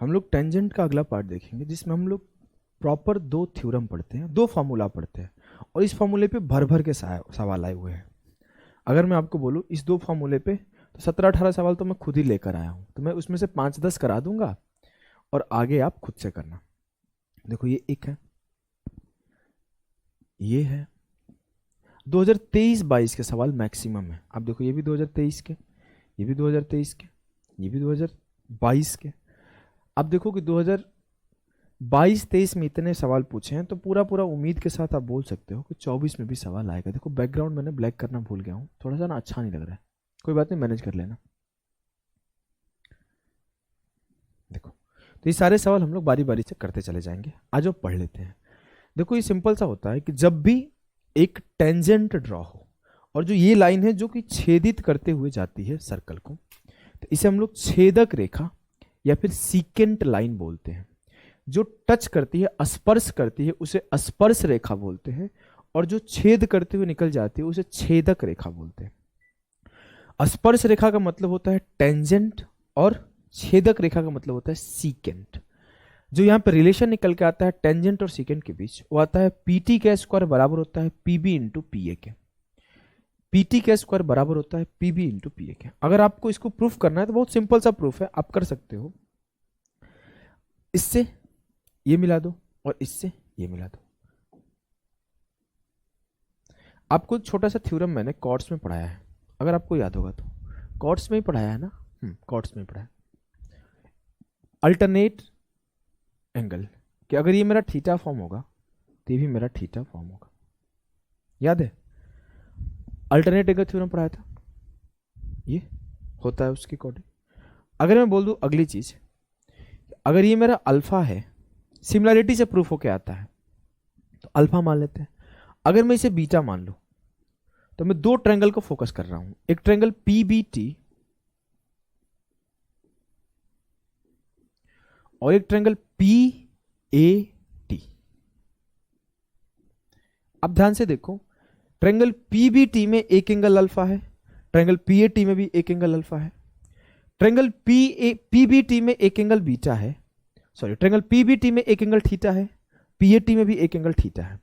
हम लोग टेंजेंट का अगला पार्ट देखेंगे जिसमें हम लोग प्रॉपर दो थ्योरम पढ़ते हैं, दो फॉर्मूला पढ़ते हैं और इस फॉर्मूले पे भर भर के सवाल आए हुए हैं। अगर मैं आपको बोलूँ इस दो फॉर्मूले पे तो 17-18 सवाल तो मैं खुद ही लेकर आया हूँ, तो मैं उसमें से 5-10 करा दूंगा और आगे आप खुद से करना। देखो ये एक है, ये है 2023-22 के सवाल मैक्सिमम है। आप देखो ये भी 2023 के, ये भी 2023 के, ये भी 2022 के। आप देखो कि 2022-23 में इतने सवाल पूछे हैं तो पूरा पूरा उम्मीद के साथ आप बोल सकते हो कि 24 में भी सवाल आएगा। देखो बैकग्राउंड मैंने ब्लैक करना भूल गया हूँ, थोड़ा सा ना अच्छा नहीं लग रहा है, कोई बात नहीं, मैनेज कर लेना। देखो तो ये सारे सवाल हम लोग बारी बारी से करते चले जाएंगे। आज आप पढ़ लेते हैं। देखो ये सिंपल सा होता है कि जब भी एक टेंजेंट ड्रॉ हो और जो ये लाइन है जो कि छेदित करते हुए जाती है सर्कल को, तो इसे हम लोग छेदक रेखा या फिर सीकेंट लाइन बोलते हैं। जो टच करती है, स्पर्श करती है, उसे स्पर्श रेखा बोलते हैं और जो छेद करते हुए निकल जाती है उसे छेदक रेखा बोलते हैं। स्पर्श रेखा का मतलब होता है टेंजेंट और छेदक रेखा का मतलब होता है सीकेंट। जो यहाँ पे रिलेशन निकल के आता है टेंजेंट और सीकेंट के बीच, वो आता है पीटी का स्क्वायर बराबर होता है पीबी इंटू पीए के। पीटी का स्क्वायर बराबर होता है पीबी इंटू पीए के। अगर आपको इसको प्रूफ करना है तो बहुत सिंपल सा प्रूफ है, आप कर सकते हो। इससे ये मिला दो और इससे ये मिला दो। आपको छोटा सा थ्योरम मैंने कॉर्ड्स में पढ़ाया है, अगर आपको याद होगा तो। कॉर्ड्स में ही पढ़ाया है ना? कॉर्ड्स में ही पढ़ाया। अल्टरनेट एंगल कि अगर ये मेरा थीटा फॉर्म होगा तो ये भी मेरा थीटा फॉर्म होगा। याद है? अल्टरनेट एंगल थ्योरम पढ़ाया था, ये होता है उसके अकॉर्डिंग। अगर मैं बोल दूं अगली चीज, अगर ये मेरा अल्फा है, सिमिलरिटी से प्रूफ होके आता है तो अल्फा मान लेते हैं। अगर मैं इसे बीटा मान लूं तो मैं दो ट्रायंगल को फोकस कर रहा हूं, एक ट्रायंगल पीबीटी और एक ट्रायंगल पीएटी। अब ध्यान से देखो, ट्रायंगल पीबीटी में एक एंगल अल्फा है, ट्रायंगल पीएटी में भी एक एंगल अल्फा है। ट्रायंगल पीबीटी में एक एंगल बीटा है, सॉरी ट्रायंगल पीबीटी में एक एंगल थीटा है, पीएटी में भी एक एंगल थीटा है।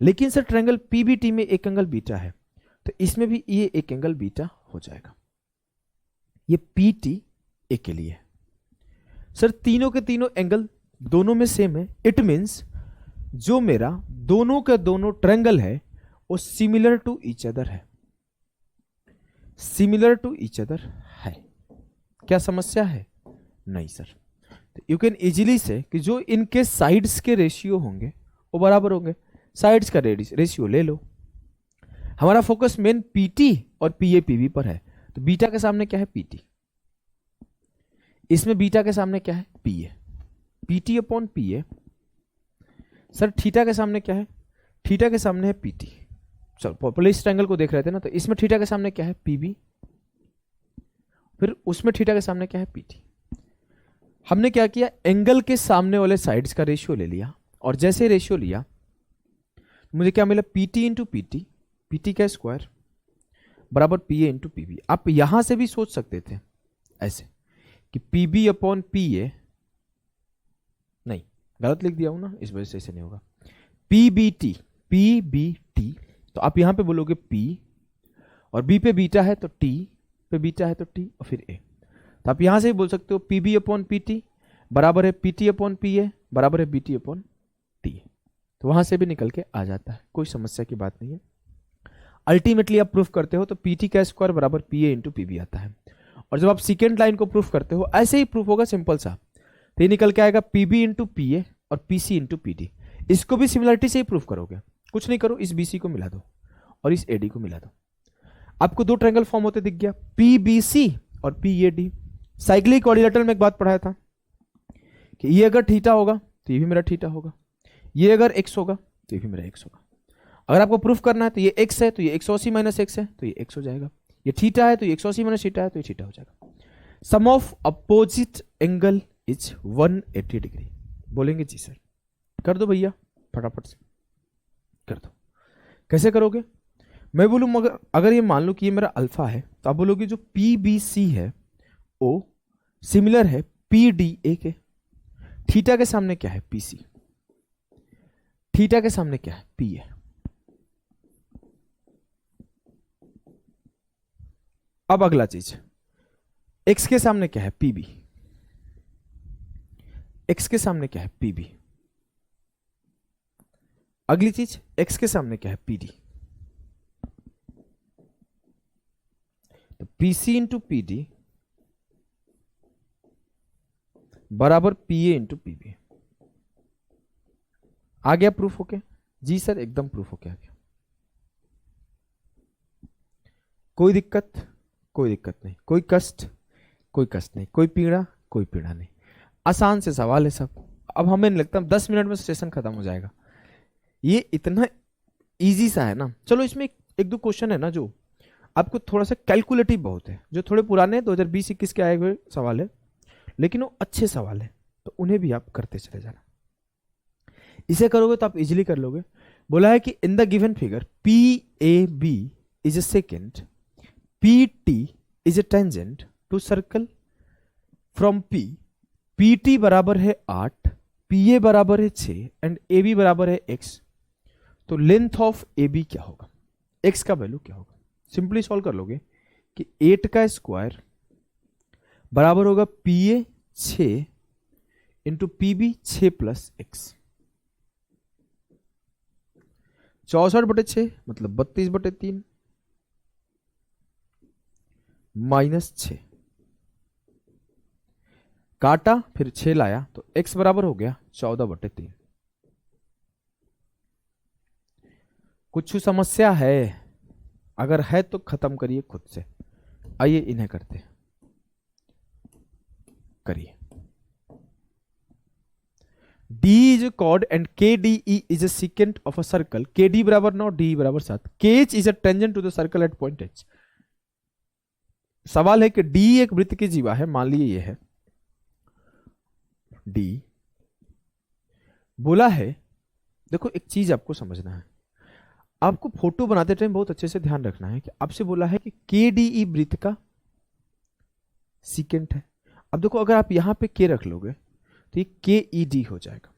लेकिन सर ट्रायंगल पीबीटी में एक एंगल बीटा है तो इसमें भी ये एक एंगल बीटा हो जाएगा। ये पीटी ए के लिए है। सर तीनों के तीनों एंगल दोनों में सेम है, इट मींस जो मेरा दोनों का दोनों ट्रायंगल है वो सिमिलर टू ईच अदर है, सिमिलर टू ईच अदर है। क्या समस्या है? नहीं सर। यू कैन इजीली से कि जो इनके साइड्स के रेशियो होंगे वो बराबर होंगे। साइड्स का रेशियो ले लो। हमारा फोकस मेन पीटी और पीए पीबी पर है, तो बीटा के सामने क्या है? पीटी। इसमें बीटा के सामने क्या है? पीए। पीटी अपॉन पीए। सर थीटा के सामने क्या है? थीटा के सामने है पीटी। चलो पहले इस ट्रायंगल को देख रहे थे ना, तो इसमें थीटा के सामने क्या है? पीबी। फिर उसमें थीटा के सामने क्या है? पीटी। हमने क्या किया? एंगल के सामने वाले साइड्स का रेशियो ले लिया और जैसे रेशियो लिया मुझे क्या मिला? पीटी इंटू पीटी, पीटी का स्क्वायर बराबर पीए इंटू पीबी। आप यहां से भी सोच सकते थे ऐसे कि पीबी अपॉन पीए, नहीं गलत लिख दिया हूं ना, इस वजह से ऐसे नहीं होगा। पीबीटी, पीबीटी, तो आप यहां पे बोलोगे पी और बी पे बीटा है तो टी, पे बीटा है तो टी और फिर ए। तो आप यहां से भी बोल सकते हो पीबी अपॉन पीटी बराबर है पीटी अपॉन पीए बराबर है बीटी अपॉन टी। तो वहां से भी निकल के आ जाता है, कोई समस्या की बात नहीं है। अल्टीमेटली आप प्रूफ करते हो तो पीटी का स्क्वायर बराबर पीए इंटू पीबी आता है। और जब आप सेकेंड लाइन को प्रूफ करते हो ऐसे ही प्रूफ होगा, सिंपल सा। तो ये निकल के आएगा पीबी इंटू पीए और पीसी इंटू पीडी। इसको भी सिमिलरिटी से ही प्रूफ करोगे, कुछ नहीं करो, इस बीसी को मिला दो और इस एडी को मिला दो। आपको दो ट्रायंगल फॉर्म होते दिख गया, पीबीसी और पीएडी। साइक्लिक क्वाड्रिलेटरल में एक बात पढ़ाया था कि ये अगर थीटा होगा तो ये भी मेरा थीटा होगा, ये अगर एक्स होगा तो ये भी मेरा एक्स होगा। अगर आपको प्रूफ करना है तो ये एक्स है तो ये 180 माइनस एक्स है तो ये एक्स हो जाएगा, ये थीटा है तो ये 180 माइनस थीटा है तो ये थीटा हो जाएगा। Sum of opposite angle is 180 degree. बोलेंगे जी सर, कर दो भैया फटाफट से कर दो। कैसे करोगे? मैं बोलूं मगर अगर ये मान लो कि ये मेरा अल्फा है तो आप बोलोगे जो पी बी सी है वो सिमिलर है पी डी ए के। थीटा के सामने क्या है? पीसी। थीटा के सामने क्या है? पी है। अब अगला चीज, एक्स के सामने क्या है? पीबी। एक्स के सामने क्या है? पीबी। अगली चीज, एक्स के सामने क्या है? पीडी। तो पीसी इंटू पीडी बराबर पीए इंटू पीबी। आ गया प्रूफ होके? जी सर, एकदम प्रूफ होके आ गया। कोई दिक्कत? कोई दिक्कत नहीं, कोई कष्ट? कोई कष्ट नहीं, कोई पीड़ा? कोई पीड़ा नहीं। आसान से सवाल है सब। अब हमें नहीं लगता 10 मिनट में सेशन खत्म हो जाएगा। ये इतना इजी सा है ना। चलो इसमें एक दो क्वेश्चन है ना जो आपको थोड़ा सा कैलकुलेटिव बहुत है, जो थोड़े पुराने 2020-21 के आए हुए सवाल है, लेकिन वो अच्छे सवाल है, तो उन्हें भी आप करते चले जाना। इसे करोगे तो आप इजीली कर लोगे। बोला है कि in the given figure P A B is a secant, P T is a tangent to circle from P, P T बराबर है 8, पी ए बराबर है 6 एंड ए बी बराबर है x। तो लेंथ ऑफ ए बी क्या होगा? x का वैल्यू क्या होगा? सिंपली सॉल्व कर लोगे कि 8 का स्क्वायर बराबर होगा P A 6 into P B 6 plus x. 64/6 मतलब 32/3 माइनस 6, काटा फिर 6 लाया तो x बराबर हो गया 14/3। कुछ समस्या है? अगर है तो खत्म करिए खुद से। आइए इन्हें करते हैं, करिए। D is a chord and KDE is a secant of a circle. KD बराबर 9, DE बराबर 7. KH is a tangent to the circle at point H. सवाल है कि D एक वृत्त की जीवा है, मान लीजिए ये है D। बोला है, देखो एक चीज आपको समझना है, आपको फोटो बनाते टाइम बहुत अच्छे से ध्यान रखना है कि आपसे बोला है कि KDE वृत्त का सीकेंट है। अब देखो अगर आप यहां पे K रख लोगे तो ये KED हो जाएगा।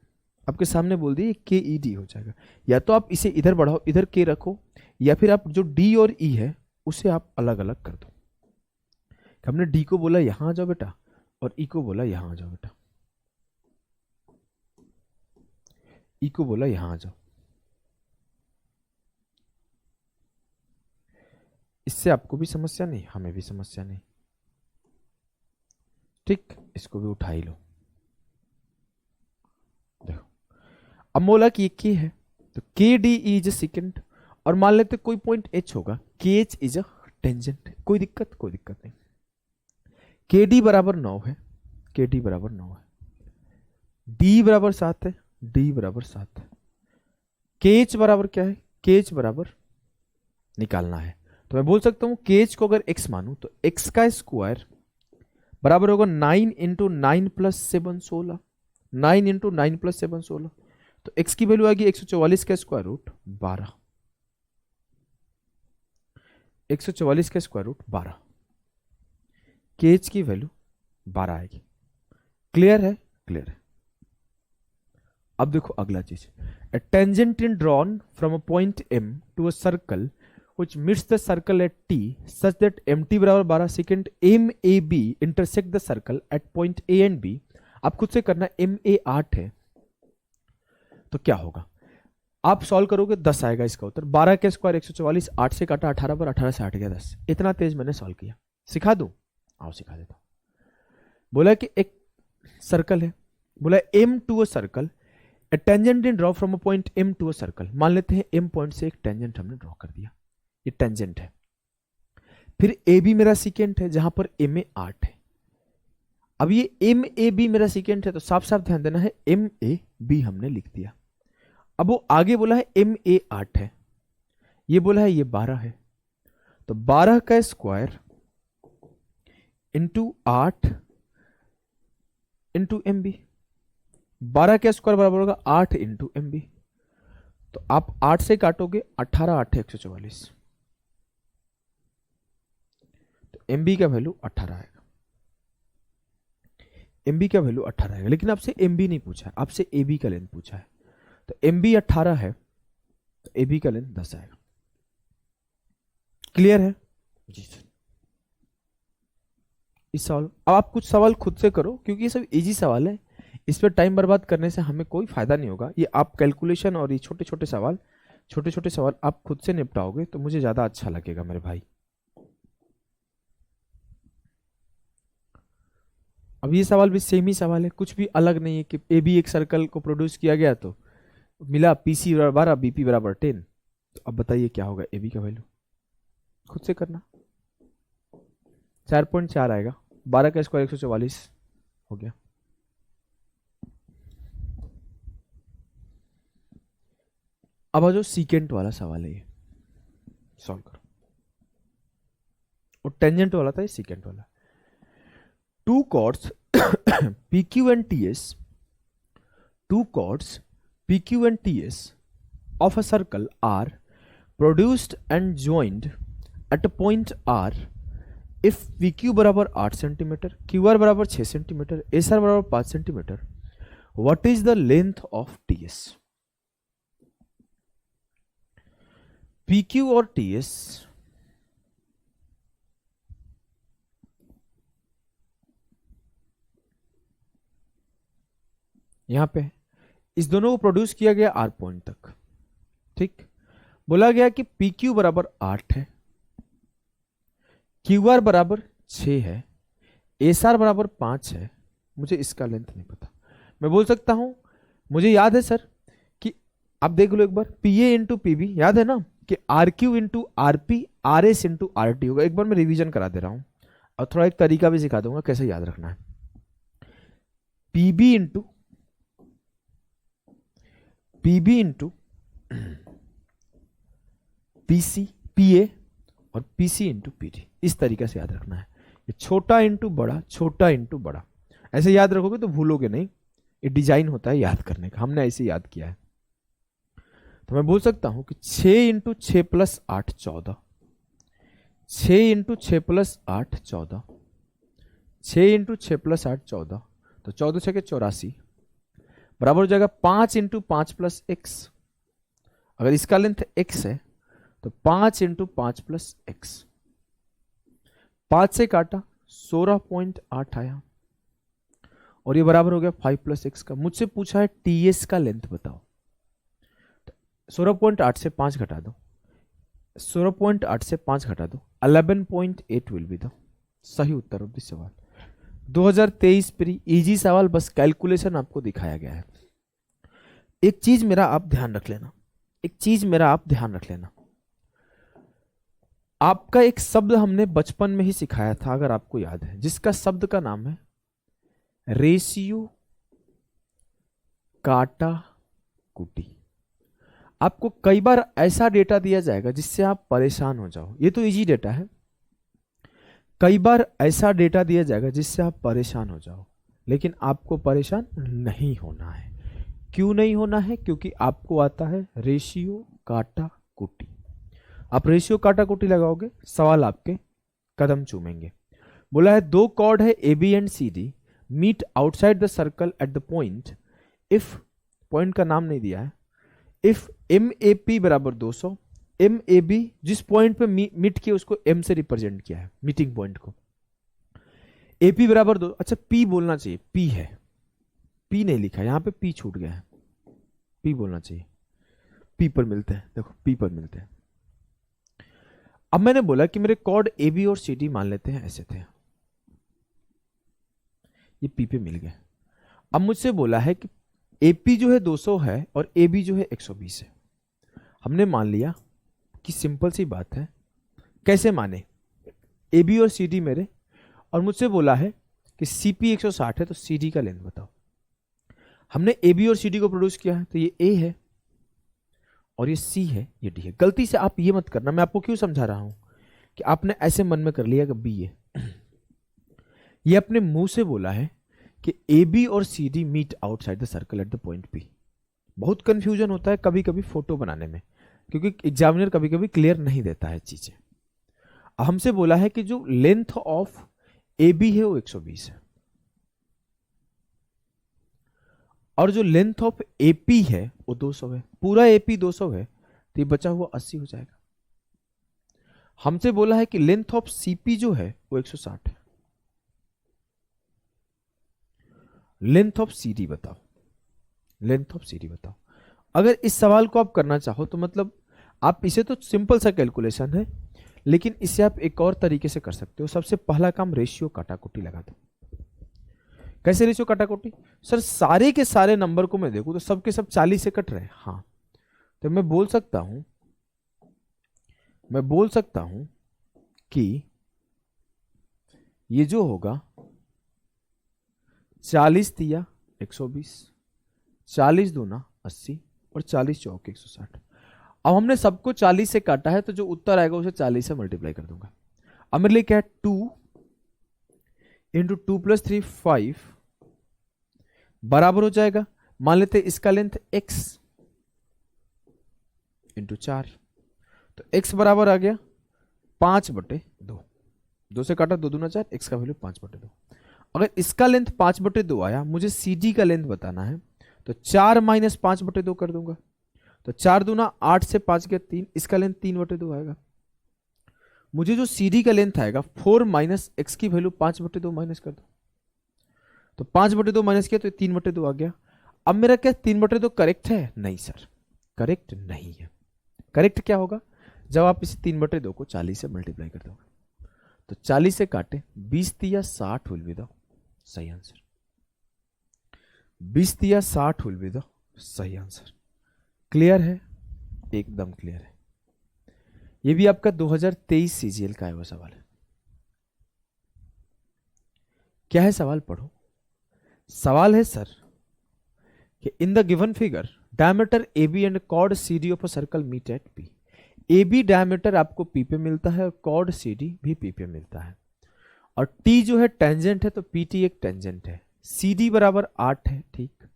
आपके सामने बोल दिए KED हो जाएगा। या तो आप इसे इधर बढ़ाओ, इधर K रखो, या फिर आप जो D और E है उसे आप अलग अलग कर दो। हमने D को बोला यहां आ जाओ बेटा, और E को बोला यहां आ जाओ बेटा। E को बोला यहां आ जाओ। इससे आपको भी समस्या नहीं, हमें भी समस्या नहीं। ठीक, इसको भी उठा ही लो। देखो अब बोला कि ये K है तो KD इज सेकेंड, और मान लेते कोई पॉइंट H होगा, KH इज अ टेंजेंट। कोई दिक्कत? कोई दिक्कत नहीं। KD बराबर 9 है, KD बराबर 9 है, D बराबर 7 है, D बराबर 7 है। KH बराबर क्या है? KH बराबर निकालना है तो मैं बोल सकता हूं KH को अगर x मानूं तो x का स्क्वायर बराबर होगा 9 इंटू 9 प्लस 7 16, 9 इंटू 9 प्लस 7 16। तो x की वैल्यू आएगी 144 का स्क्वायर रूट 12, 144 का स्क्वायर रूट 12। KH की वैल्यू 12 आएगी। क्लियर है? क्लियर है। अब देखो अगला चीज, a tangent in drawn from a point M to a circle which meets the circle at T such that MT बराबर 12 second MAB intersect the circle at point A and B। आप खुद से करना, MA 8 है तो क्या होगा? आप सॉल्व करोगे 10 आएगा इसका उत्तर। 12 का स्क्वायर 144, 8 से काटा 18 पर, 18 से 8 गया 10। इतना तेज मैंने सॉल्व किया। सिखा दूं? आओ सिखा देता हूं। बोला कि एक सर्कल है, बोला M to a circle, A tangent in draw from a point M to a circle। मान लेते हैं M पॉइंट से एक टेंजेंट हमने ड्रॉ कर दिया, ये टेंजेंट है। फिर AB मेरा सीकेंट है जहां पर MA 8 है। अब ये MAB मेरा सीकेंट है तो साफ साफ ध्यान देना है, MAB हमने लिख दिया। अब वो आगे बोला है MA 8 है, ये बोला है ये 12 है, तो 12 का स्क्वायर इंटू 8 इंटू MB। 12 का स्क्वायर बराबर होगा 8 इंटू MB। तो आप 8 से काटोगे 18, 8 144, तो MB का वैल्यू 18 आएगा। एम बी का वैल्यू 18 आएगा, लेकिन आपसे एम बी नहीं पूछा है, आपसे ए बी का लेंथ पूछा है। तो एम बी 18 है तो ए बी का लेंथ 10 आएगा। क्लियर है जी सर। इस सवाल अब आप कुछ सवाल खुद से करो, क्योंकि ये सब इजी सवाल है, इस पर टाइम बर्बाद करने से हमें कोई फायदा नहीं होगा। ये आप कैलकुलेशन और ये छोटे छोटे सवाल आप खुद से निपटाओगे तो मुझे ज्यादा अच्छा लगेगा मेरे भाई। अब ये सवाल भी सेम ही सवाल है, कुछ भी अलग नहीं है कि ए बी एक सर्कल को प्रोड्यूस किया गया तो मिला पी सी बराबर 12 बी पी बराबर 10। तो अब बताइए क्या होगा ए बी का वैल्यू, खुद से करना। 4.4 आएगा, 12 का स्क्वायर 144 हो गया। अब जो सीकेंट वाला सवाल है ये सॉल्व करो, और टेंजेंट वाला था ये सीकेंट वाला। Two chords P Q and T S, two chords P Q and T S of a circle are produced and joined at a point R if P Q बराबर 8 centimetre, Q R बराबर 6 centimetre, S R बराबर 5 centimetre, what is the length of T S. P Q और T S यहां पे इस दोनों को produce किया गया आर पॉइंट तक, ठीक। बोला गया कि पी क्यू बराबर 8 है, क्यू आर बराबर 6 है, एस आर बराबर 5 है, मुझे इसका लेंथ नहीं पता। मैं बोल सकता हूं मुझे याद है सर कि आप देख लो एक बार, P A into P B याद है ना कि R Q into R P R S into R T होगा। एक बार मैं रिवीजन करा दे रहा हूं और थोड़ा एक तरीका भी सिखा दूंगा कैसे याद रखना है। P B into P C P A और P C into P D, इस तरीके से याद रखना है। ये छोटा इंटू बड़ा, छोटा इंटू बड़ा, ऐसे याद रखोगे तो भूलोगे नहीं। ये डिजाइन होता है याद करने का, हमने ऐसे याद किया है। तो मैं बोल सकता हूं कि 6 into 6 plus 8 14, 6 into 6 plus 8 14, 6 into 6 plus 8 14, तो 14 6 के 84 बराबर हो जाएगा 5 इंटू 5 प्लस एक्स। अगर इसका लेंथ x है तो 5 इंटू 5 प्लस एक्स, 5 से काटा 16.8 आया और ये बराबर हो गया 5 प्लस एक्स का। मुझसे पूछा है टीएस का लेंथ बताओ, तो 16.8 से 5 घटा दो, 16.8 से 5 घटा दो, 11.8 विल बी द सही उत्तर ऑफ दिस सवाल। 2023 प्री इजी सवाल, बस कैलकुलेशन आपको दिखाया गया है। एक चीज मेरा आप ध्यान रख लेना, आपका एक शब्द हमने बचपन में ही सिखाया था अगर आपको याद है, जिसका शब्द का नाम है रेशियो काटा कुटी। आपको कई बार ऐसा डेटा दिया जाएगा जिससे आप परेशान हो जाओ, ये तो इजी डेटा है। कई बार ऐसा डेटा दिया जाएगा जिससे आप परेशान हो जाओ, लेकिन आपको परेशान नहीं होना है। क्यों नहीं होना है? क्योंकि आपको आता है रेशियो काटा कुटी। आप रेशियो काटा कुटी लगाओगे, सवाल आपके कदम चूमेंगे। बोला है दो कॉर्ड है A B and C D meet outside the circle at the point if, point का नाम नहीं दिया है, इफ एम ए पी बराबर 200, एम ए बी जिस पॉइंट पे मीट किया उसको एम से रिप्रेजेंट किया है, मीटिंग पॉइंट को। ए पी बराबर 2, अच्छा पी बोलना चाहिए, पी है, पी नहीं लिखा यहां पे, पी छूट गया है, पी बोलना चाहिए। पी पर मिलते हैं, देखो पी पर मिलते हैं। अब मैंने बोला कि मेरे कॉर्ड ए बी और सी डी मान लेते हैं ऐसे थे, ये पी पे मिल गए। अब मुझसे बोला है कि ए पी जो है 200 है और ए बी जो है 120 है। हमने मान लिया कि सिंपल सी बात है, कैसे माने, ए बी और सी डी मेरे, और मुझसे बोला है कि सी पी 160 है तो सी डी का लेंथ बताओ। हमने ए बी और सी डी को प्रोड्यूस किया है, तो ये ए है और ये सी है, ये डी है। गलती से आप ये मत करना, मैं आपको क्यों समझा रहा हूं कि आपने ऐसे मन में कर लिया कि बी है। ये अपने मुंह से बोला है कि ए बी और C D meet outside the circle at the point P. बहुत कंफ्यूजन होता है कभी कभी फोटो बनाने में, क्योंकि एग्जामिनर कभी कभी क्लियर नहीं देता है चीजें। हमसे बोला है कि जो लेंथ ऑफ ए बी है वो 120 है, और जो लेंथ ऑफ एपी है वो 200 है, पूरा एपी 200 है, तो ये बचा हुआ 80 हो जाएगा। हमसे बोला है कि लेंथ ऑफ सीपी जो है वो 160 है। लेंथ ऑफ सीडी बताओ, लेंथ ऑफ सीडी बताओ। अगर इस सवाल को आप करना चाहो तो मतलब आप इसे, तो सिंपल सा कैलकुलेशन है, लेकिन इसे आप एक और तरीके से कर सकते हो। सबसे पहला काम रेशियो काटाकुटी लगा दो। कैसे रेशियो काटाकुटी? सर सारे के सारे नंबर को मैं देखूं तो सबके सब 40 से कट रहे हैं, हाँ, तो मैं बोल सकता हूं कि ये जो होगा 40 दिया 120, 40 दूना 80 और 40 चौक 160। अब हमने सबको 40 से काटा है, तो जो उत्तर आएगा उसे 40 से मल्टीप्लाई कर दूंगा। अब मेरे लिए क्या है, 2 इंटू 2 प्लस 3 5 बराबर हो जाएगा, मान लेते हैं इसका लेंथ x इंटू 4, तो x बराबर आ गया 5/2। 2 से काटा 2 दूना 4, x का वैल्यू 5/2। अगर इसका लेंथ 5/2 आया, मुझे CD का लेंथ बताना है, तो 4 माइनस 5/2 कर दूंगा, तो 4 दूना 8 से 5 गया 3, इसका लेंथ 3/2 आएगा। मुझे जो CD का लेंथ आएगा 4 माइनस x की वैल्यू 5/2 माइनस कर दो, तो 5/2 माइनस किया तो 3/2 आ गया। अब मेरा क्या 3/2 करेक्ट है? नहीं सर, करेक्ट नहीं है। करेक्ट क्या होगा? जब आप इसे 3/2 को 40 से मल्टीप्लाई कर दोगे, तो 40 से काटे 20 दिया 60 विल बी द सही आंसर। 20 दिया 60 विल बी द सही आंसर। क्लियर है? एकदम क्लियर है। ये भी आपका 2023 सीजीएल का है वो सवाल है। क्या है सवाल? पढ़ो। सवाल है सर कि in the given figure diameter AB and chord CD of a circle meet at P। AB diameter आपको P पे मिलता है और कॉर्ड CD भी P पे मिलता है, और T जो है टेंजेंट है, तो PT एक टेंजेंट है। CD बराबर 8 है, ठीक।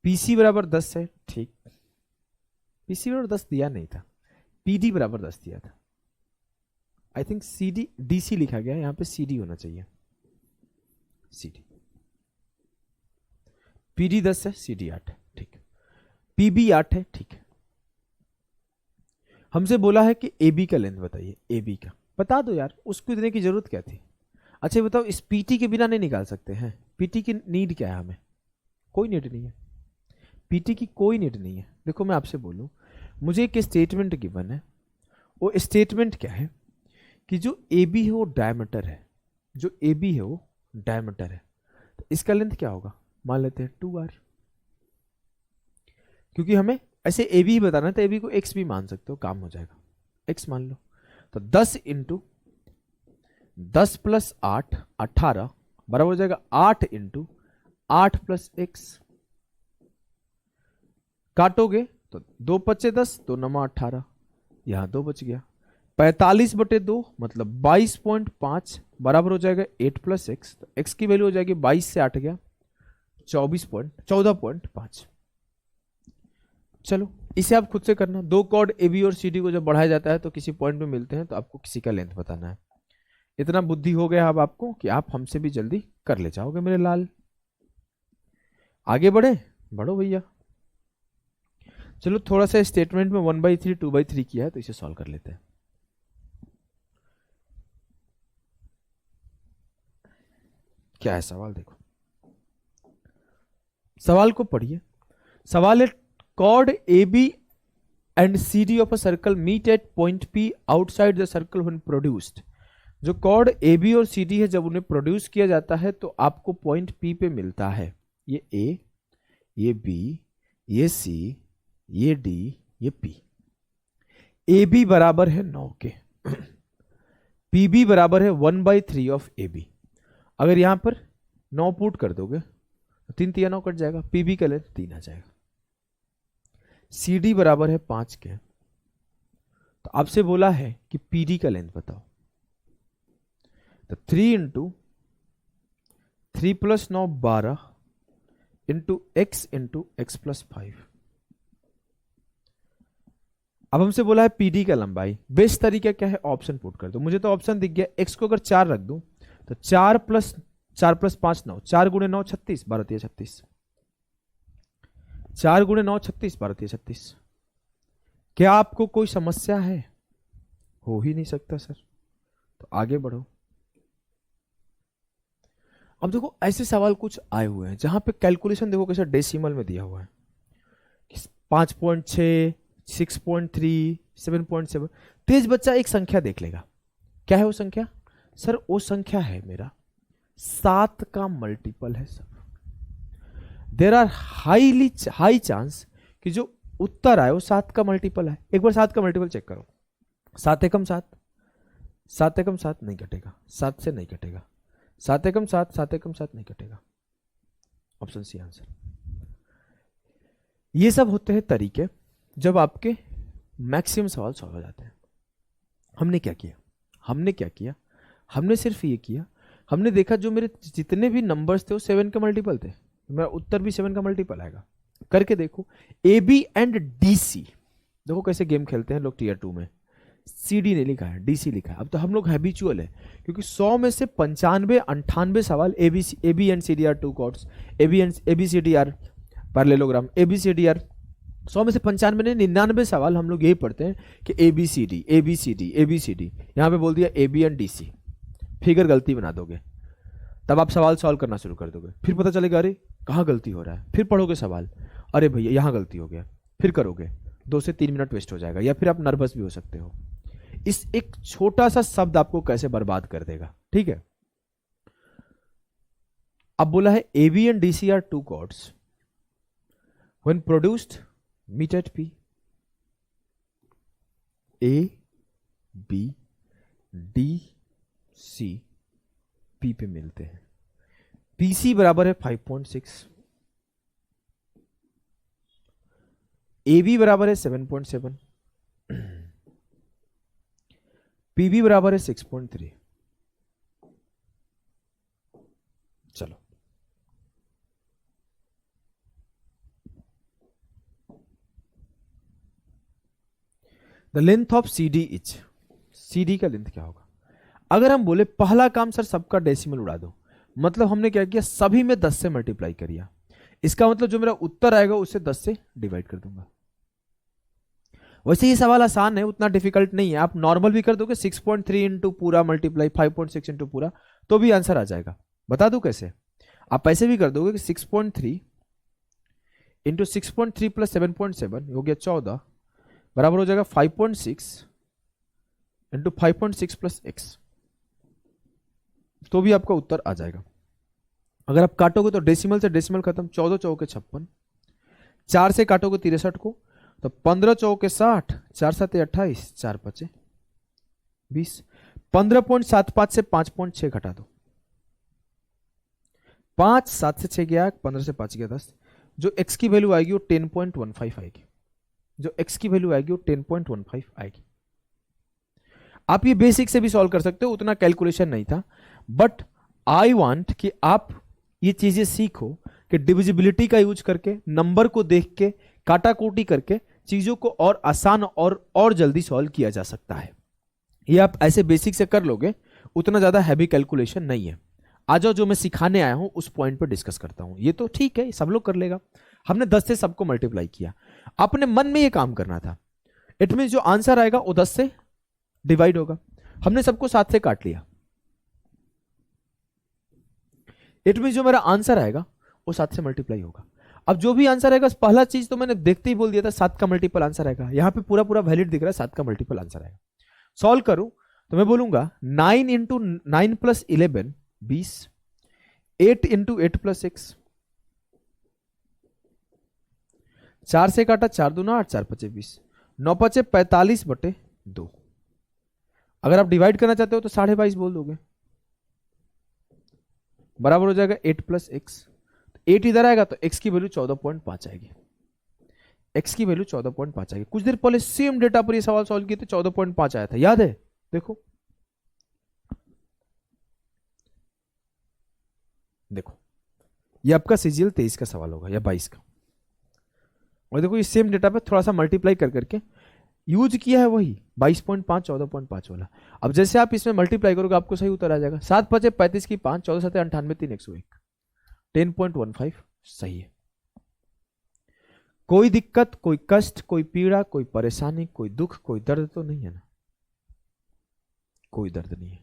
PC बराबर 10 है, ठीक। PC बराबर 10 दिया नहीं था, PD बराबर 10 दिया था। आई थिंक CD DC लिखा गया है, यहां पे CD होना चाहिए। CD PD 10 है, CD 8 है, ठीक। PB 8 है, ठीक है। हमसे बोला है कि AB का लेंथ बताइए। AB का बता दो यार, उसको इतने की जरूरत क्या थी? अच्छा बताओ, इस PT के बिना नहीं निकाल सकते हैं? PT की नीड क्या है? हमें कोई नीड नहीं है, PT की कोई नीड नहीं है। देखो मैं आपसे बोलूं, मुझे एक स्टेटमेंट गिवन है, वो स्टेटमेंट क्या है कि जो AB है वो डायमीटर है, जो AB है वो डायमीटर है, तो इसका लेंथ क्या होगा? मान लेते हैं 2r, क्योंकि हमें ऐसे AB ही बताना है, तो AB को x भी मान सकते हो, काम हो जाएगा। x मान लो, तो 10 इंटू 10 प्लस 8 18 बराबर हो जाएगा 8 इंटू 8 प्लस x। काटोगे तो 2 पच्चे 10, 2 नमा 18, यहां 2 बच गया। 45/2 मतलब 22.5 बराबर हो जाएगा 8 प्लस एक्स। तो x की वैल्यू हो जाएगी 22 से 8 गया 14.5। चलो इसे आप खुद से करना। दो कॉर्ड AB और CD को जब बढ़ाया जाता है तो किसी पॉइंट में मिलते हैं, तो आपको किसी का लेंथ बताना है। इतना बुद्धि हो गया अब आपको कि आप हमसे भी जल्दी कर ले जाओगे मेरे लाल। आगे बढ़े, बढ़ो भैया। चलो थोड़ा सा स्टेटमेंट में 1/3 2/3 किया है, तो इसे सॉल्व कर लेते हैं। क्या है सवाल? देखो सवाल को पढ़िए। सवाल है chord AB and CD of a circle meet at point P outside the circle when produced। जो chord AB और CD है, जब उन्हें प्रोड्यूस किया जाता है तो आपको पॉइंट P पे मिलता है। ये A, ये B, ये C, ये D, ये P। AB बराबर है 9 के, PB बराबर है 1/3 ऑफ AB। अगर यहां पर 9 पुट कर दोगे तो 3 3 9 कट जाएगा, PB का लेंथ 3 आ जाएगा। CD बराबर है 5 के, तो आपसे बोला है कि PD का लेंथ बताओ। तो 3 into 3 plus 9 12 into x into x plus 5। अब हमसे बोला है PD का लंबाई। बेस्ट तरीका क्या है? ऑप्शन पुट कर दो। मुझे तो ऑप्शन दिख गया, x को अगर 4 रख दूं तो 4 प्लस 5 9, 4 गुणे 9 36, 12 36। 4 गुणे 9 36, 12 36। क्या आपको कोई समस्या है? हो ही नहीं सकता सर। तो आगे बढ़ो। अब देखो ऐसे सवाल कुछ आए हुए हैं जहां पे कैलकुलेशन देखो कैसे डेसिमल में दिया हुआ है, 5.6, 6.3, 7.7। तेज बच्चा एक संख्या देख लेगा। क्या है वो संख्या? सर वो संख्या है मेरा 7 का मल्टीपल है sir. There are high chance कि जो उत्तर आए वो 7 का मल्टीपल है। एक बार 7 का मल्टीपल चेक करो। 7 एकम 7, 7 एकम 7 नहीं कटेगा, 7 से नहीं कटेगा, 7 एकम 7, 7 एकम 7 नहीं कटेगा। Option C answer. ये सब होते हैं तरीके जब आपके मैक्सिमम सवाल सॉल्व हो जाते हैं। हमने क्या किया? हमने सिर्फ ये किया, हमने देखा जो मेरे जितने भी नंबर्स थे वो 7 के मल्टीपल थे, मेरा उत्तर भी 7 का मल्टीपल आएगा। करके देखो A B and D C. देखो कैसे गेम खेलते हैं लोग टीयर 2 में। सी डी नहीं लिखा है, डी सी लिखा है। अब तो हम लोग हैबिचुअल है क्योंकि 100 में से 95 98 सवाल A B and C D are 2 chords, A B C D are parallelogram, A B C D are 100 में से 95 नहीं 99 सवाल हम लोग यही पढ़ते हैं कि A B C D, A B C D, A B C D. यहां पे बोल दिया A B and D C, figure गलती बना दोगे, तब आप सवाल सॉल्व करना शुरू कर दोगे। फिर पता चलेगा अरे कहाँ गलती हो रहा है, फिर पढ़ोगे सवाल, अरे भैया यहाँ गलती हो गया, फिर करोगे, 2 से 3 मिनट वेस्ट हो जाएगा, या फिर आप नर्वस भी हो सकते हो। इस एक छोटा सा शब्द आपको कैसे बर्बाद कर देगा। ठीक है, अब बोला है A B and D C are 2 chords when produced meet at P। A B D C P पे मिलते हैं। PC बराबर है 5.6, AB बराबर है 7.7, PB बराबर है 6.3। चलो the length of CD is, CD का लेंथ क्या होगा? अगर हम बोले पहला काम सर सबका डेसिमल उड़ा दो, मतलब हमने क्या किया, सभी में 10 से मल्टीप्लाई करिया। इसका मतलब जो मेरा उत्तर आएगा उसे 10 से डिवाइड कर दूंगा। वैसे ये सवाल आसान है, उतना डिफिकल्ट नहीं है। आप नॉर्मल भी कर दोगे 6.3 इंटू पूरा मल्टीप्लाई 5.6 इंटू पूरा, तो भी आंसर आ जाएगा। बता दो कैसे। आप ऐसे भी कर दोगे कि 6.3 इंटू 6.3 प्लस 7.7 हो गया 14, बराबर हो जाएगा 5.6 इंटू 5.6 प्लस x, तो भी आपका उत्तर आ जाएगा। अगर आप काटोगे तो डेसिमल से डेसिमल खत्म, 14 चौके 56, 4 से काटोगे 63 को तो 15 चौके 60, 4 7 28, 4 5 20, 15.75 से 5.6 घटा दो, 5 7 से 6 गया 15 से 5 गया 10, जो x की वैल्यू आएगी वो 10.15 आएगी, जो x की वैल्यू आएगी वो 10.15 आएगी। आप ये बेसिक से भी सॉल्व कर सकते हो, उतना कैलकुलेशन नहीं था, बट आई वांट कि आप ये चीजें सीखो कि डिविजिबिलिटी का यूज करके, नंबर को देख के, काटाकोटी करके चीजों को और आसान और जल्दी सॉल्व किया जा सकता है। ये आप ऐसे बेसिक से कर लोगे, उतना ज्यादा हैवी कैलकुलेशन नहीं है। आ जाओ जो मैं सिखाने आया हूं उस पॉइंट पर डिस्कस करता हूं। ये तो ठीक है, सब लोग कर लेगा। हमने 10 से सबको मल्टीप्लाई किया, अपने मन में ये काम करना था। इट मीन जो आंसर आएगा वो 10 से डिवाइड होगा। हमने सबको 7 से काट लिया, इट मीन जो मेरा आंसर आएगा वो 7 से मल्टीप्लाई होगा। अब जो भी आंसर आएगा, पहला चीज तो मैंने देखते ही बोल दिया था 7 का मल्टीपल आंसर आएगा। यहां पे पूरा पूरा वैलिड दिख रहा है, 7 का मल्टीपल आंसर आएगा। सॉल्व करूं तो मैं बोलूंगा 9 इंटू 9 प्लस 11 20, 8 इंटू 8 प्लस 6, 4 से काटा 4 दूना 8, 4 5 20, 9 5 45 बटे 2। अगर आप डिवाइड करना चाहते हो तो 22.5 बोल दोगे, बराबर हो जाएगा 8 प्लस एक्स। 8 इधर आएगा तो x की वैल्यू 14.5 आएगी, x की वैल्यू 14.5 आएगी। कुछ देर पहले सेम डेटा पर ये सवाल सॉल्व किए थे, 14.5 आया था, याद है? देखो देखो, ये आपका सीजीएल 23 का सवाल होगा या 22 का। और देखो ये सेम डेटा पे थोड़ा सा मल्टीप्लाई कर करके यूज किया है वही 22.5 14.5 वाला। अब जैसे आप इसमें मल्टीप्लाई करोगे आपको सही उत्तर आ जाएगा। 7 5 35 की 5, 14 7 98 3 101, 10.15 सही है। कोई दिक्कत, कोई कष्ट, कोई पीड़ा, कोई परेशानी, कोई दुख, कोई दर्द तो नहीं है ना? कोई दर्द नहीं है।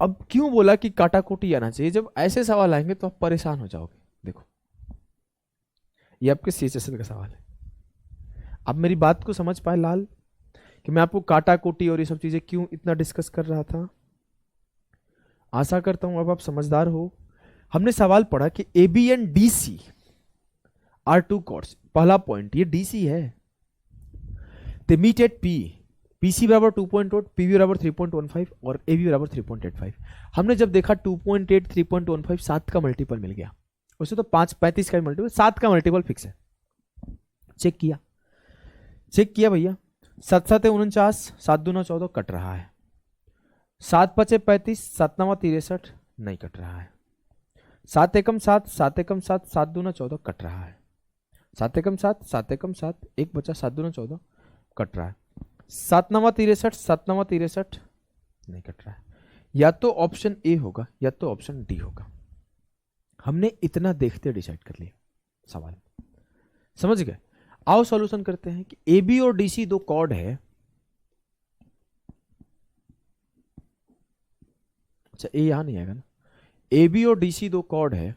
अब क्यों बोला कि काटाकोटी आना चाहिए? जब ऐसे सवाल आएंगे तो आप परेशान हो जाओगे। देखो, ये आपके सीएचएसएल का सवाल है। आप मेरी बात को समझ पाए लाल, कि मैं आपको काटाकोटी और ये सब चीजें क्यों इतना डिस्कस कर रहा था? आशा करता हूं अब आप समझदार हो। हमने सवाल पढ़ा कि A B and D C are two chords. पहला पॉइंट, ये डीसी है। They meet at P, PC बराबर 2.8, पीवी बराबर 3.15 और एबी बराबर 3.85। हमने जब देखा 2.8 3.15 7 का मल्टीपल मिल गया, उसे तो 5 35 का मल्टीपल, 7 का मल्टीपल फिक्स है। चेक किया भैया, 7 7 49, 7 दूना 14 कट रहा है, 7 5 35, 7 9 63 नहीं कट रहा है, 7 एकम 7, 7 एकम 7, 7 दूना 14 कट रहा है, 7 एकम 7, 7 एकम 7, एक बचा 7 दूना 14 कट रहा है, 7 9 63, 7 9 63 नहीं कट रहा है। या तो ऑप्शन ए होगा या तो ऑप्शन डी होगा। हमने इतना देखते डिसाइड कर लिया सवाल, समझ गए? आओ सॉल्यूशन करते हैं कि ए बी और डी सी दो कॉर्ड है। अच्छा, ए यहां नहीं आएगा ना। ए बी और डी सी दो कॉर्ड है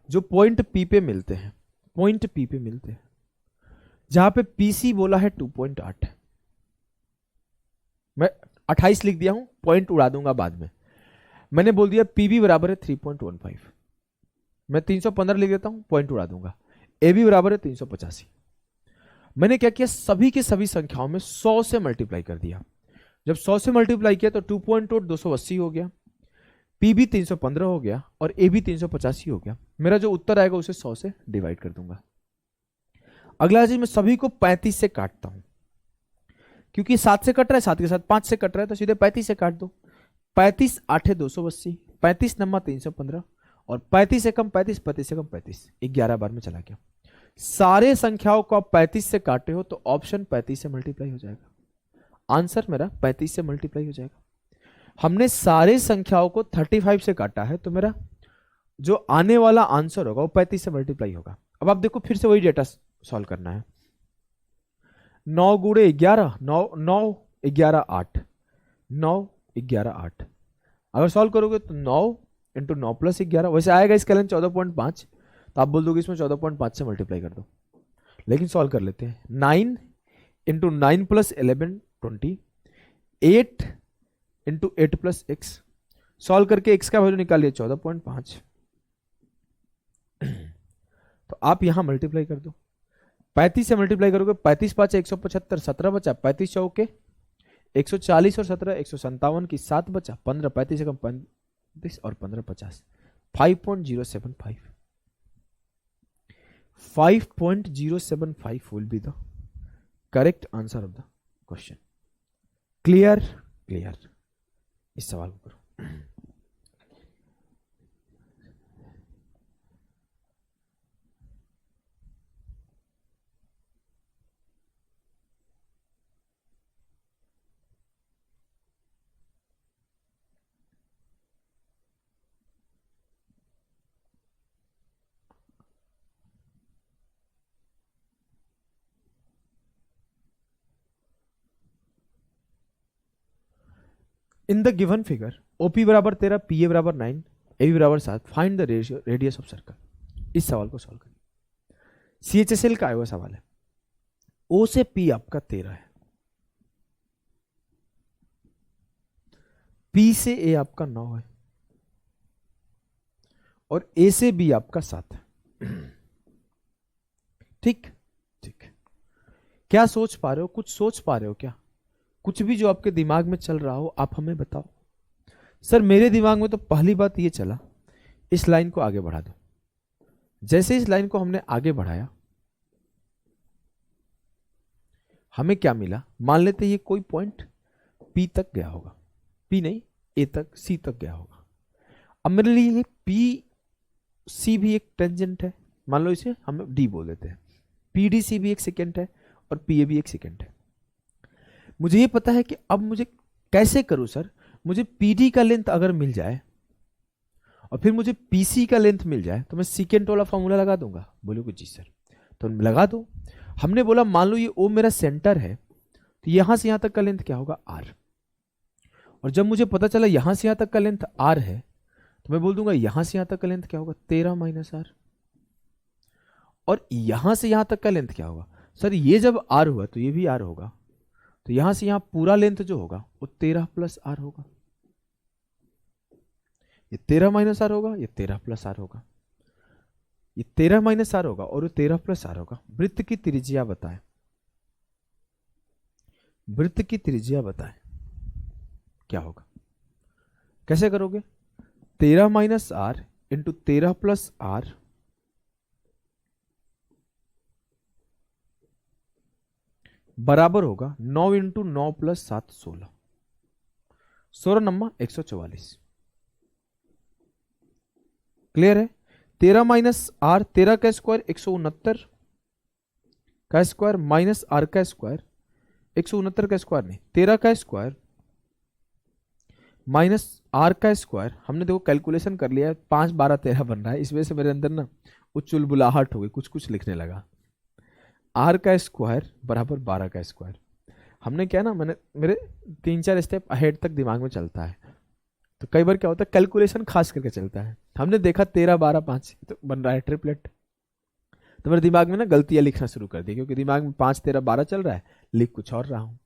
जो पॉइंट पी पे मिलते हैं, पॉइंट पी पे मिलते हैं, जहां पे पीसी बोला है 2.8। मैं 28 लिख दिया हूं, पॉइंट उड़ा दूंगा बाद में। मैंने बोल दिया पीबी बराबर है 3.15, मैं 315 लिख देता हूं, पॉइंट उड़ा दूंगा। एबी बराबर है 385। मैंने क्या किया, सभी के सभी संख्याओं में 100 से मल्टीप्लाई कर दिया। जब 100 से मल्टीप्लाई किया तो 2.8 280 हो गया, पीबी 315 हो गया और एबी 385 हो गया। मेरा जो उत्तर आएगा उसे 100 से डिवाइड कर दूंगा। अगला चीज, मैं सभी को 35 से काटता हूं, क्योंकि 7 से कट रहा है, 7 के साथ 5 से कट रहा है, तो सीधे 35 से काट दो। 35 8 280, 35 नम्मा 315 और 35 से कम 35, 35 से कम 35, 11 बार में चला गया। सारे संख्याओं को आप 35 से काटे हो तो ऑप्शन 35 से मल्टीप्लाई हो जाएगा। आंसर मेरा 35 से मल्टीप्लाई हो जाएगा। हमने सारे संख्याओं को 35 से काटा है, तो मेरा जो आने वाला आंसर होगा वो 35 से मल्टीप्लाई होगा। अब आप देखो, फिर से वही डेटा सॉल्व करना है। 9 गुणे 11, 9 9 11 8, 9 11 8। अगर सॉल्व करोगे तो 9 इंटू 9 प्लस 11, वैसे आएगा इसका लेंथ 14.5, तो आप बोल दोगे इसमें 14.5 से मल्टीप्लाई कर दो, लेकिन सॉल्व कर लेते हैं। 9 into 9 plus 11 20, 8 into 8 plus x, solve करके x का वैल्यू निकालिए 14.5। तो आप यहां मल्टीप्लाई कर दो, 35 से मल्टीप्लाई करोगे, 35 5 175, 17 बचा, 35 चौके 140 और 17 157 की 7 बचा, 15 35 से कम 35 और 15 50, 5.075, 5.075 will be the correct answer of the question. Clear? Clear. इस सवाल को करो। इन द गिवन फिगर ओपी बराबर 13, पीए बराबर 9, एबी बराबर 7, find the radius of circle. इस सवाल को सॉल्व करिए। सीएचएसएल का आया हुआ सवाल है। ओ से पी आपका 13 है, पी से ए आपका 9 है और ए से बी आपका 7 है। ठीक ठीक। क्या सोच पा रहे हो? कुछ सोच पा रहे हो क्या? कुछ भी जो आपके दिमाग में चल रहा हो आप हमें बताओ। सर मेरे दिमाग में तो पहली बात ये चला, इस लाइन को आगे बढ़ा दो। जैसे इस लाइन को हमने आगे बढ़ाया, हमें क्या मिला? मान लेते ये कोई पॉइंट P तक गया होगा, P नहीं A तक, C तक गया होगा। अब मेरे लिए ये PC भी एक टेंजेंट है, मान लो इसे हम D बोल देते हैं। PDC भी एक सेकेंड है और PA भी एक सेकेंड है। मुझे ये पता है कि अब मुझे कैसे करूं सर, मुझे PD का लेंथ अगर मिल जाए और फिर मुझे PC का लेंथ मिल जाए तो मैं सीकेंट वाला फॉर्मूला लगा दूंगा। बोलोगे जी सर, तो लगा दो। हमने बोला मान लो ये O मेरा सेंटर है, तो यहां से यहां तक का लेंथ क्या होगा, R। और जब मुझे पता चला यहां से यहां तक का लेंथ R है, तो मैं बोल दूंगा यहां से यहां तक का लेंथ क्या होगा, 13 माइनस R। और यहां से यहां तक का लेंथ क्या होगा, सर ये जब R हुआ तो ये भी R होगा, तो यहां से यहां पूरा लेंथ जो होगा वो 13 प्लस R होगा। ये 13 माइनस R होगा, ये 13 प्लस R होगा, ये 13 माइनस R होगा और ये 13 प्लस R होगा। वृत्त की त्रिज्या बताएं, वृत्त की त्रिज्या बताएं क्या होगा, कैसे करोगे, 13 minus R into 13 plus R बराबर होगा 9 इंटू 9 प्लस 7 16, 16 नंबर 144। क्लियर है। 13 माइनस R, 13 का स्क्वायर 169 का स्क्वायर माइनस R का स्क्वायर, 169 का स्क्वायर नहीं 13 का स्क्वायर माइनस R का स्क्वायर। हमने देखो कैलकुलेशन कर लिया है, 5 12 13 बन रहा है, इस वजह से मेरे अंदर ना वो चुलबुलाहट हो गई, कुछ कुछ लिखने लगा। R का स्क्वायर बराबर 12 का स्क्वायर। हमने क्या ना, मैंने मेरे 3-4 स्टेप अहेड तक दिमाग में चलता है, तो कई बार क्या होता है कैलकुलेशन खास करके चलता है। हमने देखा 13 12 5 तो बन रहा है ट्रिपलेट, तो मेरे दिमाग में ना गलतियां लिखना शुरू कर दी, क्योंकि दिमाग में 5 13 12 चल रहा है, लिख कुछ और रहा हूँ।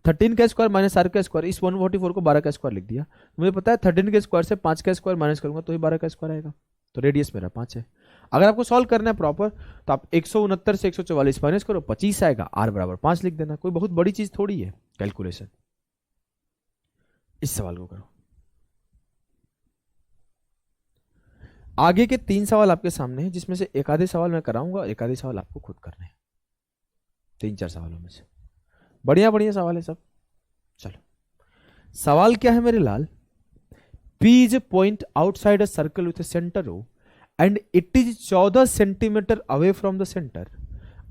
13 का स्क्वायर माइनस R का स्क्वायर, इस 144 को 12 का स्क्वायर लिख दिया। मुझे पता है 13 के स्क्वायर से 5 का स्क्वायर माइनस करूंगा तो ही 12 का स्क्वायर आएगा, तो रेडियस मेरा 5 है। अगर आपको सॉल्व करना है प्रॉपर तो आप 169 से 144 माइनस करो, 25 आएगा, R बराबर 5 लिख देना, कोई बहुत बड़ी चीज थोड़ी है कैलकुलेशन। इस सवाल को करो। आगे के 3 सवाल आपके सामने हैं, जिसमें से एक आधे सवाल मैं कराऊंगा, एक आधे सवाल आपको खुद करने हैं, 3-4 सवालों में से। बढ़िया बढ़िया सवाल है सब। चलो सवाल क्या है मेरे लाल, P is a point outside a circle with a center O and it is 14 centimeter away from the center.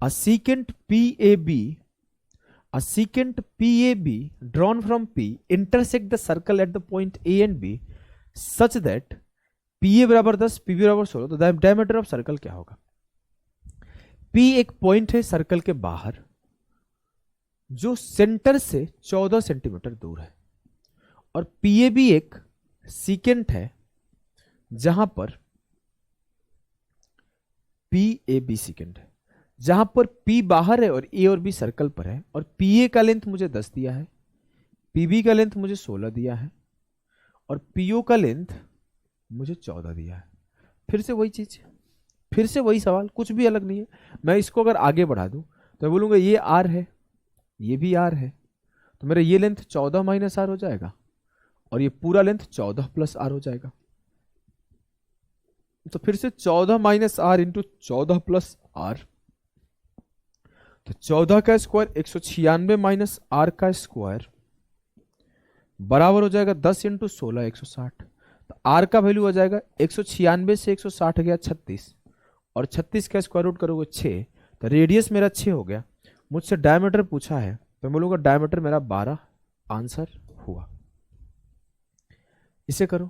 A secant PAB drawn from P intersect the circle at the point A and B such that PA बराबर 10 PB बराबर 16, तो diameter of circle क्या होगा। P एक point है circle के बाहर जो सेंटर से 14 सेंटीमीटर दूर है, और PAB एक सीकेंट है जहां पर PAB सीकेंट है, जहां पर P बाहर है और A और B सर्कल पर है, और PA का लेंथ मुझे 10 दिया है, PB का लेंथ मुझे 16 दिया है, और PO का लेंथ मुझे 14 दिया है। फिर से वही चीज, फिर से वही सवाल, कुछ भी अलग नहीं है। मैं इसको अगर आगे बढ़ा दूं तो मैं बोलूंगा ये R है, ये भी R है, तो मेरा ये लेंथ 14 माइनस R हो जाएगा, और ये पूरा लेंथ 14 प्लस R हो जाएगा। तो फिर से 14 minus R into 14 plus R, तो 14 का स्क्वायर 196 माइनस R का स्क्वायर बराबर हो जाएगा 10 इंटू 16 160। तो R का वैल्यू हो जाएगा 196 से 160 गया 36, और 36 का स्क्वायर रूट करोगे 6, तो रेडियस मेरा 6 हो गया। मुझसे डायमीटर पूछा है तो मैं बोलूंगा डायमीटर मेरा 12 आंसर हुआ। इसे करो।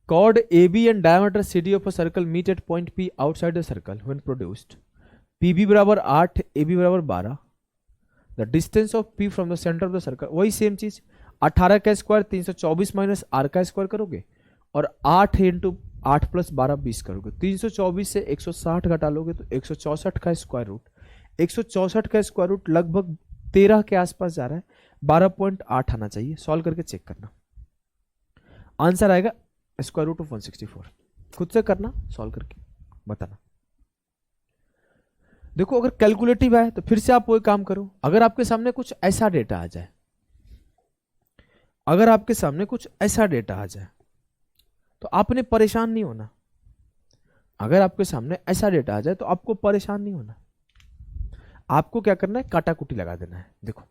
Chord AB and diameter CD of a circle meet at point P outside the circle when produced. PB बराबर 8, AB बराबर 12. The distance of P from the center of the circle, वही same चीज, 18 का square 324 minus R का square करोगे, और 8 into 8 plus 12 20 करोगे। 324 से 160 घटा लोगे तो 164 का स्क्वायर रूट, 164 का स्क्वायर रूट लगभग 13 के आसपास जा रहा है, 12.8 आना चाहिए। सॉल्व करके चेक करना, आंसर आएगा स्क्वायर रूट ऑफ 164। खुद से करना, सॉल्व करके बताना। देखो अगर कैलकुलेटिव है तो फिर से आप वही काम करो। अगर आपके सामने कुछ ऐसा डेटा आ जाए, अगर आपके सामने कुछ ऐसा डेटा आ जाए तो आपने परेशान नहीं होना। अगर आपके सामने ऐसा डेटा आ जाए तो आपको परेशान नहीं होना। आपको क्या करना है, काटा कुटी लगा देना है। देखो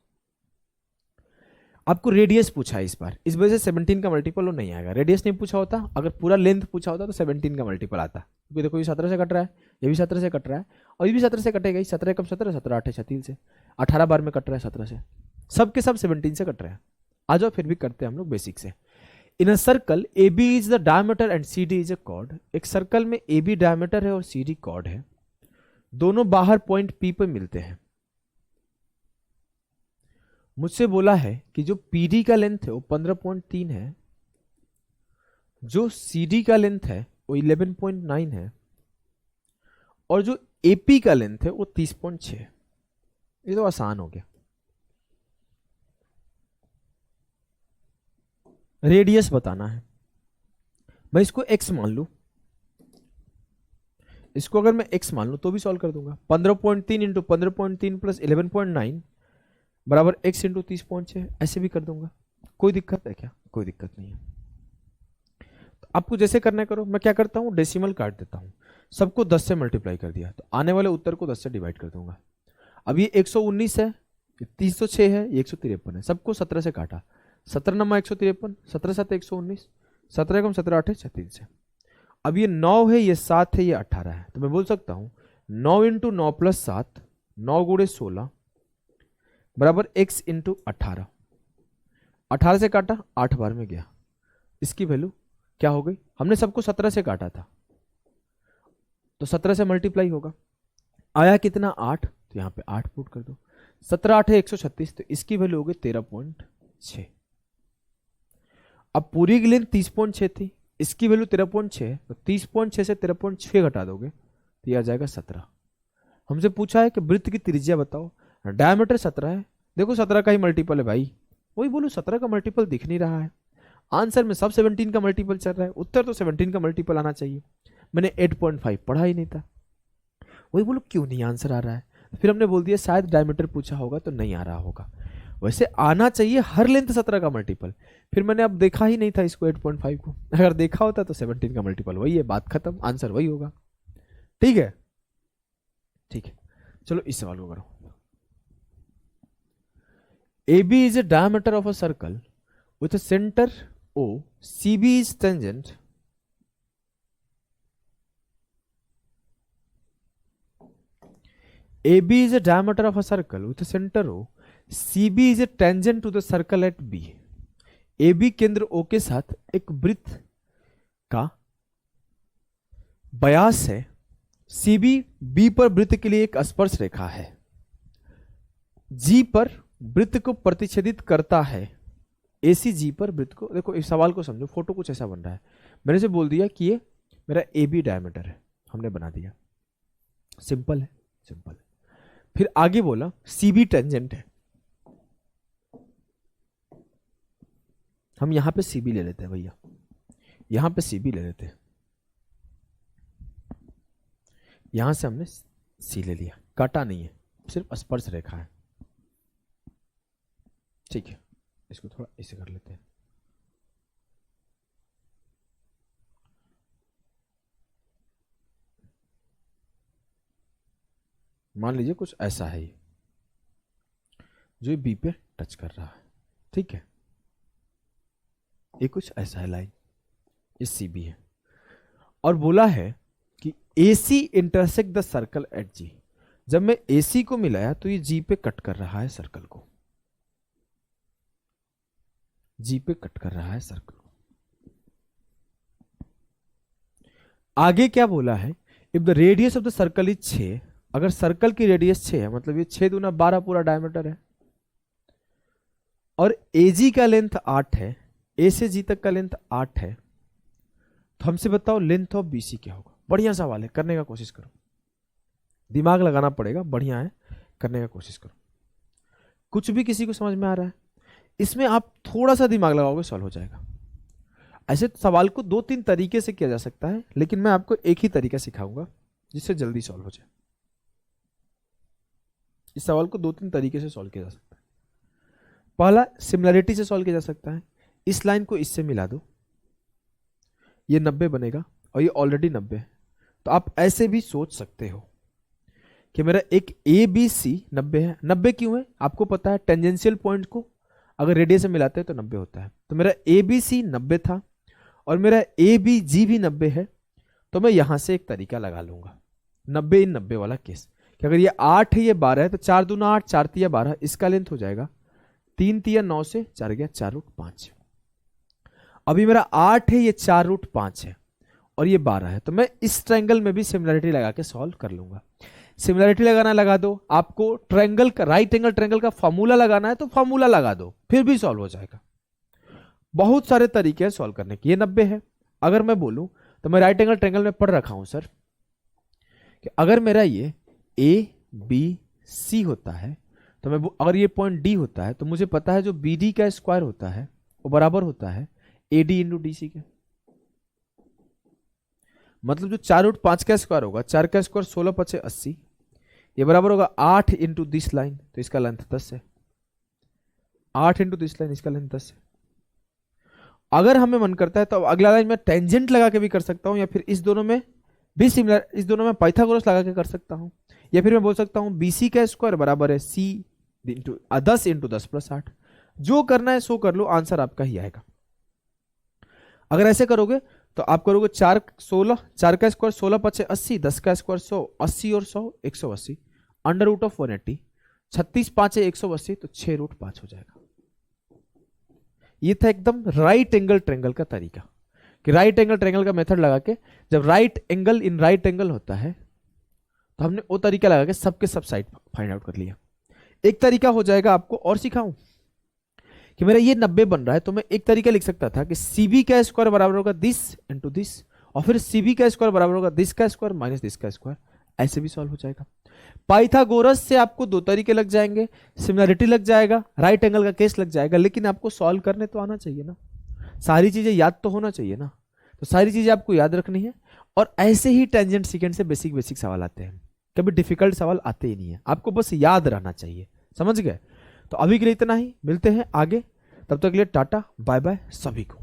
आपको रेडियस पूछा है इस बार, इस वजह से 17 का मल्टीपल वो नहीं आएगा। रेडियस नहीं पूछा होता, अगर पूरा लेंथ पूछा होता तो 17 का मल्टीपल आता। क्योंकि देखो ये 17 से कट रहा है, ये भी 17 से कट रहा है, और ये भी 17 से कटेगा। 17 कम 17, 17 8 36 से 18 बार में कट रहा है 17 से, सब के सब 17 से कट रहे हैं। आ जाओ फिर भी करते हैं हम लोग बेसिक से। In a circle A B is the diameter and C D is a chord. एक सर्कल में ए बी डायमीटर है और सी डी कॉर्ड है। दोनों बाहर पॉइंट P पे मिलते हैं। मुझसे बोला है कि जो PD का लेंथ है वो 15.3 है, जो CD का लेंथ है वो 11.9 है, और जो AP का लेंथ है वो 30.6 है। ये तो आसान हो गया। रेडियस बताना है। मैं इसको x मान लूं, इसको अगर मैं x मान लूं तो भी सॉल्व कर दूंगा। 15.3 इंटू 15.3 प्लस 11.9 बराबर x इंटू 30.6, ऐसे भी कर दूंगा। कोई दिक्कत है क्या? कोई दिक्कत नहीं है। तो आपको जैसे करना करो। मैं क्या करता हूं, डेसिमल काट देता हूं, सबको 10 से मल्टीप्लाई कर दिया, तो आने वाले उत्तर को 10 से डिवाइड कर दूंगा। अब ये 119 है, 306 है, ये 153 है, सबको 17 से काटा। 17 नमा 153, 17 7 119, 17 कम 17 8 36 है। अब ये 9 है, ये 7 है, ये 18 है, तो मैं बोल सकता हूं 9 इंटू 9 प्लस 7, 9 गुणे 16 बराबर x इंटू 18। 18 से काटा, 8 बार में गया, इसकी वैल्यू क्या हो गई? हमने सबको 17 से काटा था, तो 17 से मल्टीप्लाई होगा, आया कितना? 8, तो यहां पे 8 पुट कर दो। 17 8 है 136, तो इसकी वैल्यू हो गई 13.6। अब पूरी की लेंथ 30.6 थी, इसकी वैल्यू 13.6 है, तो 30.6 से 13.6 घटा दोगे तो यह आ जाएगा 17। हमसे पूछा है कि वृत्त की त्रिज्या बताओ, डायमीटर 17 है। देखो 17 का ही मल्टीपल है भाई, वही बोलो 17 का मल्टीपल दिख नहीं रहा है। आंसर में सब 17 का मल्टीपल चल रहा है, उत्तर तो 17 का मल्टीपल आना चाहिए। मैंने 8.5 पढ़ा ही नहीं था, वही बोलो क्यों नहीं आंसर आ रहा है। फिर हमने बोल दिया शायद डायमीटर पूछा होगा तो नहीं आ रहा होगा, वैसे आना चाहिए हर लेंथ 17 का मल्टीपल। फिर मैंने अब देखा ही नहीं था इसको 8.5 को, अगर देखा होता तो 17 का मल्टीपल वही है, बात खत्म, आंसर वही होगा। ठीक है, ठीक है, चलो इस सवाल को करो। AB is a diameter of a circle with a center O, CB is tangent AB is a diameter of a circle with a center O, CB is a tangent to the circle at B। AB केंद्र O के साथ एक वृत्त का व्यास है, CB B पर वृत्त के लिए एक स्पर्श रेखा है, G पर वृत्त को प्रतिच्छेदित करता है, AC G पर वृत्त को। देखो इस सवाल को समझो, फोटो कुछ ऐसा बन रहा है। मैंने से बोल दिया कि ये मेरा AB डायमीटर है, हमने बना दिया, सिंपल है, सिंपल है। फिर आगे बोला CB टेंजेंट है, हम यहां पे CB ले लेते हैं भैया, यहां पे CB ले लेते हैं, यहां से हमने C ले लिया, काटा नहीं है, सिर्फ स्पर्श रेखा है। ठीक है, इसको थोड़ा ऐसे कर लेते हैं। मान लीजिए कुछ ऐसा है ये, जो बी पे टच कर रहा है, ठीक है, ये कुछ ऐसा है लाइन, ये CB है, और बोला है कि AC intersect the circle eight G। जब मैं AC को मिलाया तो ये G पे कट कर रहा है सर्कल को, G पे कट कर रहा है सर्कल को। आगे क्या बोला है, if the radius of the circle is 6, अगर सर्कल की रेडियस 6 है, मतलब ये 6 दूना 12 पूरा डायमीटर है, और AG का लेंथ 8 है, A से G तक का लेंथ 8 है, तो हमसे बताओ लेंथ ऑफ BC क्या होगा। बढ़िया सवाल है, करने का कोशिश करो, दिमाग लगाना पड़ेगा, बढ़िया है, करने का कोशिश करो। कुछ भी किसी को समझ में आ रहा है, इसमें आप थोड़ा सा दिमाग लगाओगे सॉल्व हो जाएगा। ऐसे सवाल को 2-3 तरीके से किया जा सकता है, लेकिन मैं आपको एक ही तरीका सिखाऊंगा जिससे जल्दी सॉल्व हो जाए। इस सवाल को 2-3 तरीके से सॉल्व किया जा सकता है। पहला सिमिलरिटी से सॉल्व किया जा सकता है, इस लाइन को इससे मिला दो, ये 90 बनेगा और ये ऑलरेडी 90 है, तो आप ऐसे भी सोच सकते हो कि मेरा एक ABC 90 है। 90 क्यों है आपको पता है, टेंजेंशियल पॉइंट को अगर रेडियस से मिलाते हैं तो 90 होता है, तो मेरा ABC 90 था और मेरा ABG भी 90 है, तो मैं यहां से एक तरीका लगा लूंगा 90 इन 90 वाला केस, कि अगर ये 8 है ये 12 है, तो 4 दूना 8, 4 तिया 12, इसका लेंथ हो जाएगा 3 तिया 9 से 4 गया 4√5। अभी मेरा 8 है, ये 4√5 है और ये 12 है, तो मैं इस ट्रायंगल में भी सिमिलरिटी लगा के सॉल्व कर लूंगा। सिमिलरिटी लगाना है लगा दो, आपको ट्रायंगल का, राइट एंगल ट्रायंगल का फॉर्मूला लगाना है तो फॉर्मूला लगा दो, फिर भी सॉल्व हो जाएगा। बहुत सारे तरीके हैं सॉल्व करने के। ये 90 है। अगर मैं बोलूं तो मैं राइट एंगल ट्रायंगल में पढ़ रखा हूं सर कि अगर मेरा ये ए बी सी होता है तो मैं अगर ये पॉइंट डी होता है तो मुझे पता है जो बी डी का स्क्वायर होता है वो बराबर होता है A D into D C के। मतलब जो 4√5 का स्क्वायर होगा, 4 का स्क्वायर 16 5 80, ये बराबर होगा 8 इंटू दिस लाइन, तो इसका लेंथ 10 है। 8 इंटू दिस लाइन, इसका लेंथ 10 है। अगर हमें मन करता है तो अगला लाइन में टेंजेंट लगा के भी कर सकता हूं, या फिर इस दोनों में भी सिमिलर, इस दोनों में पाइथागोरस लगा के कर सकता हूं, या फिर मैं बोल सकता हूं बीसी का स्क्वायर बराबर है सी इंटू 10 इंटू 10 प्लस 8। जो करना है सो कर लो, आंसर आपका ही आएगा। अगर ऐसे करोगे तो आप करोगे 4 16, 4 का स्क्वायर 16 5 80, 10 का स्क्वायर 100, 80 और 100 180, अंडर रूट ऑफ 180, 36 5 180, तो 6√5 हो जाएगा। ये था एकदम राइट एंगल ट्रायंगल का तरीका कि राइट एंगल ट्रायंगल का मेथड लगा के, जब right angle in right angle होता है तो हमने वो तरीका लगा के सबके सब साइड फाइंड आउट कर लिया। एक तरीका हो जाएगा आपको और सिखाऊं कि मेरा ये 90 बन रहा है, तो मैं एक तरीका लिख सकता था कि सीबी का स्क्वायर बराबर होगा दिस इंटू दिस, और फिर सीबी का स्क्वायर बराबर होगा दिस का स्क्वायर माइनस दिस का स्क्वायर। ऐसे भी सॉल्व हो जाएगा। पाइथागोरस से आपको 2 तरीके लग जाएंगे, सिमिलरिटी लग जाएगा, राइट एंगल का केस लग जाएगा, लेकिन आपको सॉल्व करने तो आना चाहिए ना, सारी चीजें याद तो होना चाहिए ना। तो सारी चीजें आपको याद रखनी है, और ऐसे ही टेंजेंट सीकेंड से बेसिक बेसिक सवाल आते हैं, कभी डिफिकल्ट सवाल आते ही नहीं है, आपको बस याद रहना चाहिए। समझ गए? तो अभी के लिए इतना ही, मिलते हैं आगे, तब तक के लिए टाटा बाय बाय सभी को।